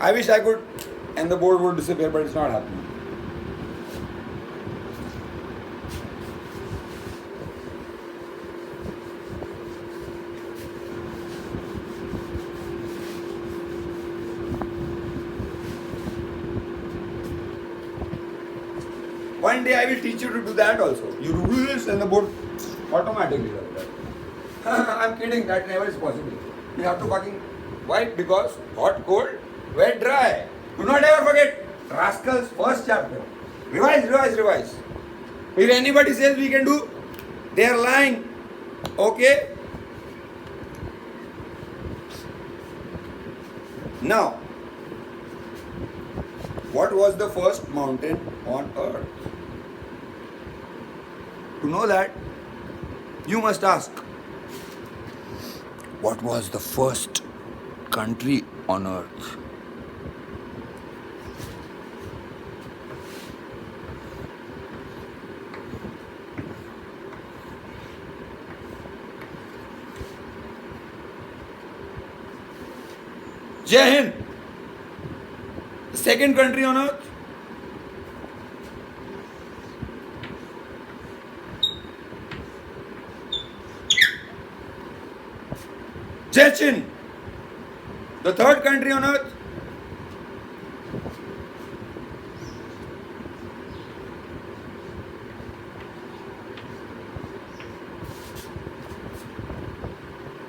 I wish I could, and the board would disappear, but it's not happening. One day I will teach you to do that also. You do this and the board automatically does that. I'm kidding, that never is possible. You have to fucking wipe because hot, cold, wet, dry. Do not ever forget Rascals first chapter. Revise, revise, revise. If anybody says we can do, they are lying. Okay? Now, what was the first mountain on earth? To know that, you must ask, what was the first country on earth? Jai Hind. The second country on earth? Chechen. The third country on earth?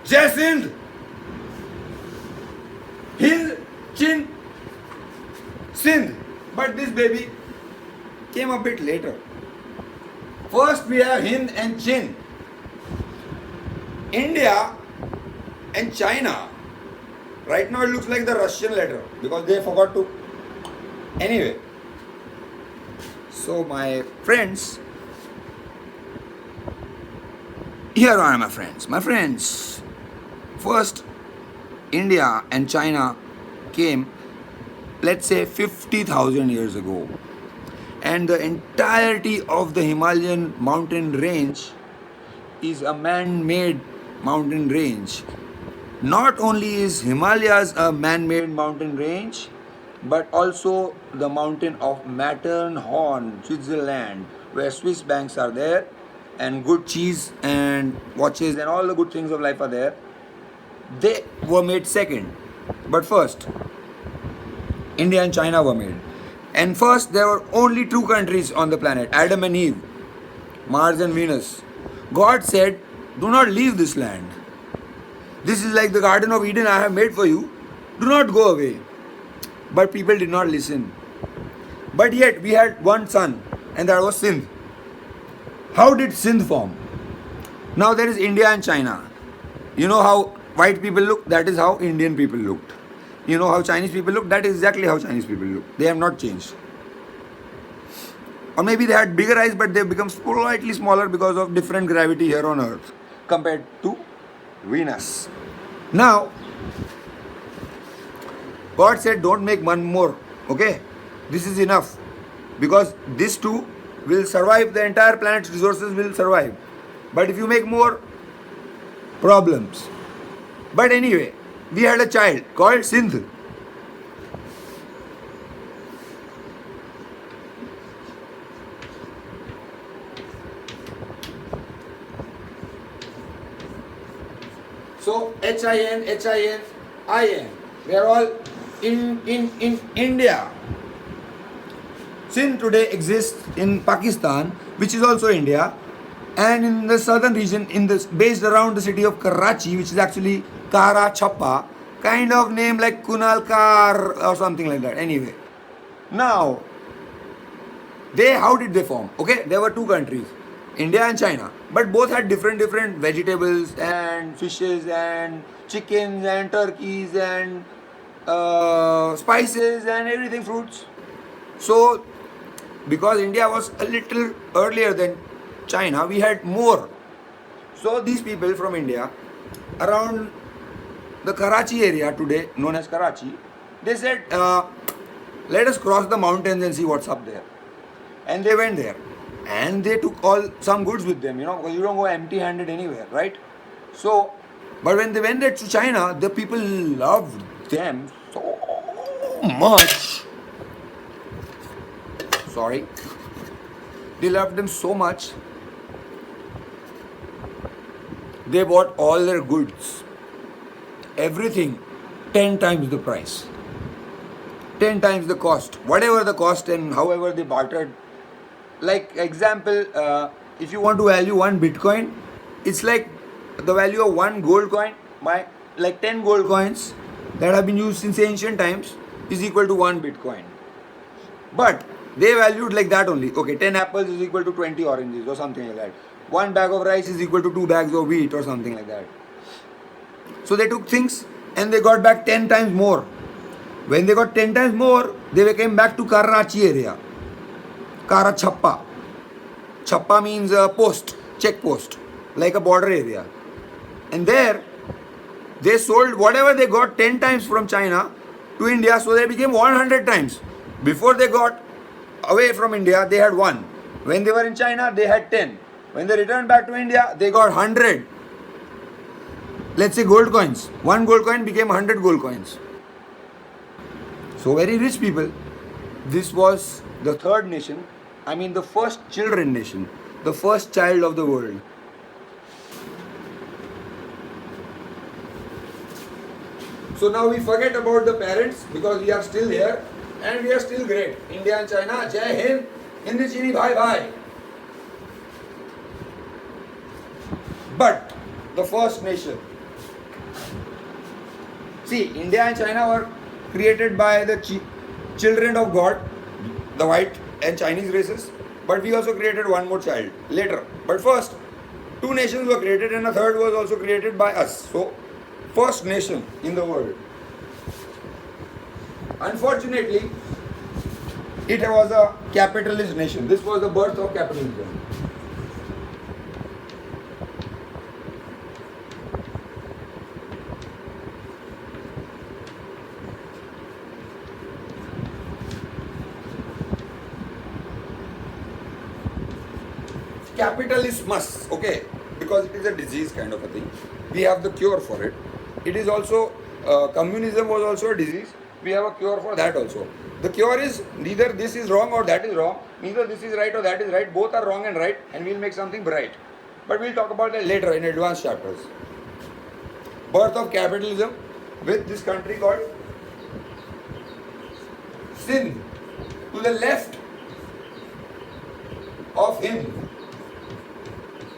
Jai Sindh. Hind, Chin, Sindh. But this baby came a bit later. First we have Hind and Chin. India and China. Right now it looks like the Russian letter because they forgot to. Anyway. So my friends, here are my friends. My friends, first India and China came, let's say 50,000 years ago. And the entirety of the Himalayan mountain range is a man-made mountain range. Not only is Himalayas a man-made mountain range, but also the mountain of Matterhorn, Switzerland, where Swiss banks are there, and good cheese and watches and all the good things of life are there. They were made second, but first, India and China were made. And first, there were only two countries on the planet, Adam and Eve, Mars and Venus. God said, do not leave this land. This is like the Garden of Eden I have made for you. Do not go away. But people did not listen. But yet, we had one son, and that was Sindh. How did Sindh form? Now there is India and China. You know how white people look? That is how Indian people looked. You know how Chinese people look? That is exactly how Chinese people look. They have not changed. Or maybe they had bigger eyes, but they have become slightly smaller because of different gravity here on Earth compared to Venus. Now, God said, don't make one more. Okay? This is enough. Because this too will survive, the entire planet's resources will survive. But if you make more, problems. But anyway, we had a child called Sindh. So Hin, Hin, In. They are all in India. Sindh today exists in Pakistan, which is also India, and in the southern region, based around the city of Karachi, which is actually Kara Chappa, kind of name like Kunal Kar or something like that. Anyway, now how did they form? Okay, there were two countries, India and China, but both had different vegetables and fishes and chickens and turkeys and spices and everything, fruits. So because India was a little earlier than China, we had more. So these people from India around the Karachi area today, known as Karachi, they said, let us cross the mountains and see what's up there. And they went there. And they took some goods with them, because you don't go empty-handed anywhere, right? So, but when they went there to China, the people loved them so much. Sorry. They loved them so much. They bought all their goods, everything, 10 times the price, 10 times the cost, whatever the cost and however they bartered. Like example, if you want to value one Bitcoin, it's like the value of one gold coin, by like 10 gold coins that have been used since ancient times is equal to one Bitcoin. But they valued like that only. Okay, 10 apples is equal to 20 oranges or something like that. One bag of rice is equal to 2 bags of wheat or something like that. So they took things and they got back 10 times more. When they got 10 times more, they came back to Karachi area. Kara Chappa. Chappa means a post, check post, like a border area. And there, they sold whatever they got 10 times from China to India, so they became 100 times. Before they got away from India, they had 1. When they were in China, they had 10. When they returned back to India, they got 100. Let's say gold coins. One gold coin became 100 gold coins. So very rich people. This was the third nation. I mean the first children nation. The first child of the world. So now we forget about the parents because we are still here and we are still great. India and China, Jai Hind, Hindi Chini, bye bye. But the first nation. See, India and China were created by the children of God, the white and Chinese races. But we also created one more child later. But first, 2 nations were created and a third was also created by us. So, first nation in the world. Unfortunately, it was a capitalist nation. This was the birth of capitalism. Capitalismus, okay, because it is a disease kind of a thing. We have the cure for it. It is also, communism was also a disease. We have a cure for that also. The cure is neither this is wrong or that is wrong, neither this is right or that is right, both are wrong and right, and we'll make something bright. But we'll talk about that later in advanced chapters. Birth of capitalism with this country called Sindh. To the left of him,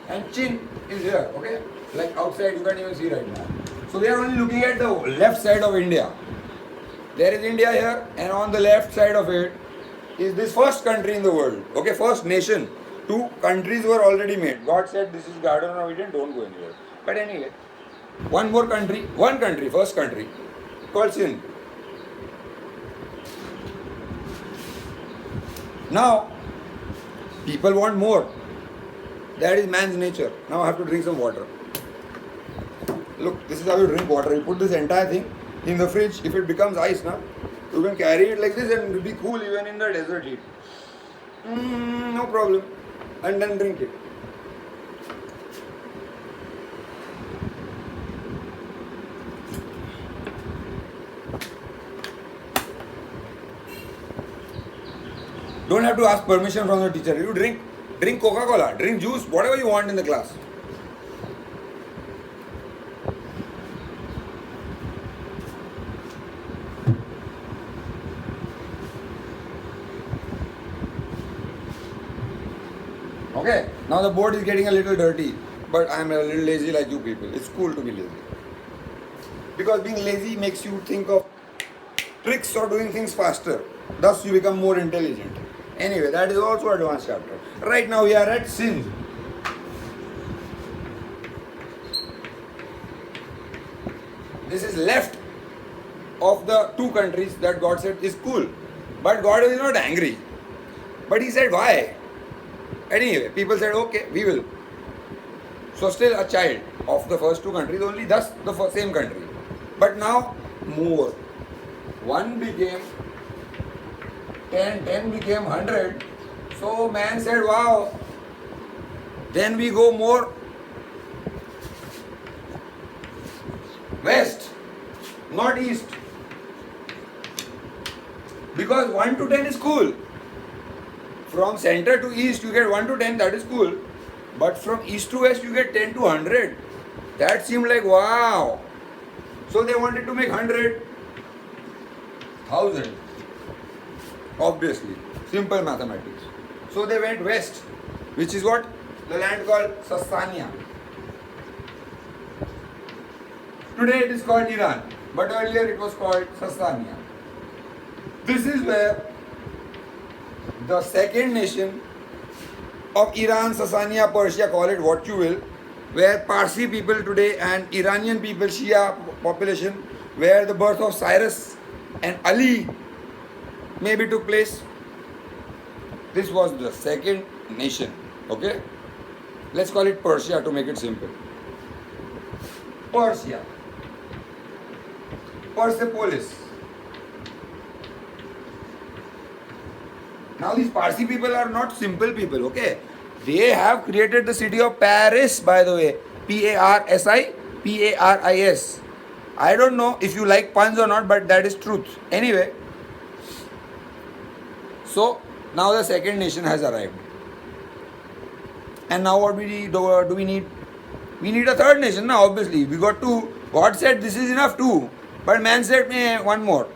and Chin is here, okay? Like outside you can't even see right now. So we are only looking at the left side of India. There is India here, and on the left side of it is this first country in the world, okay? First nation. 2 countries were already made. God said this is Garden of Eden, don't go anywhere. But anyway, one more country, one country, first country called Sindh. Now, people want more. That is man's nature. Now I have to drink some water. Look, this is how you drink water. You put this entire thing in the fridge. If it becomes ice, now you can carry it like this and it will be cool even in the desert heat. No problem. And then drink it. Don't have to ask permission from the teacher. You drink Coca-Cola, drink juice, whatever you want in the class. Okay, now the board is getting a little dirty, but I am a little lazy like you people. It's cool to be lazy. Because being lazy makes you think of tricks or doing things faster. Thus you become more intelligent. Anyway, that is also an advanced chapter. Right now we are at Sindh. This is left of the 2 countries that God said is cool. But God is not angry. But He said, why? Anyway, people said, okay, we will. So still a child of the first 2 countries, only thus the same country. But now more. 1 became 10, 10 became 100. So man said, wow. Then we go more west, not east. Because 1 to 10 is cool. From center to east you get 1 to 10, that is cool. But from east to west you get 10 to 100. That seemed like wow. So they wanted to make 100,000. Obviously. Simple mathematics. So they went west, which is what? The land called Sasania. Today it is called Iran, but earlier it was called Sasania. This is where the second nation of Iran, Sasania, Persia, call it what you will, where Parsi people today and Iranian people, Shia population, where the birth of Cyrus and Ali maybe took place. This was the second nation. Okay? Let's call it Persia to make it simple. Persia. Persepolis. Now these Parsi people are not simple people, okay? They have created the city of Paris, by the way. P-A-R-S-I, P-A-R-I-S. I don't know if you like puns or not, but that is truth. Anyway, so now the second nation has arrived. And now what do we need? We need a third nation now, obviously. We got two. God said this is enough, two. But man said, one more.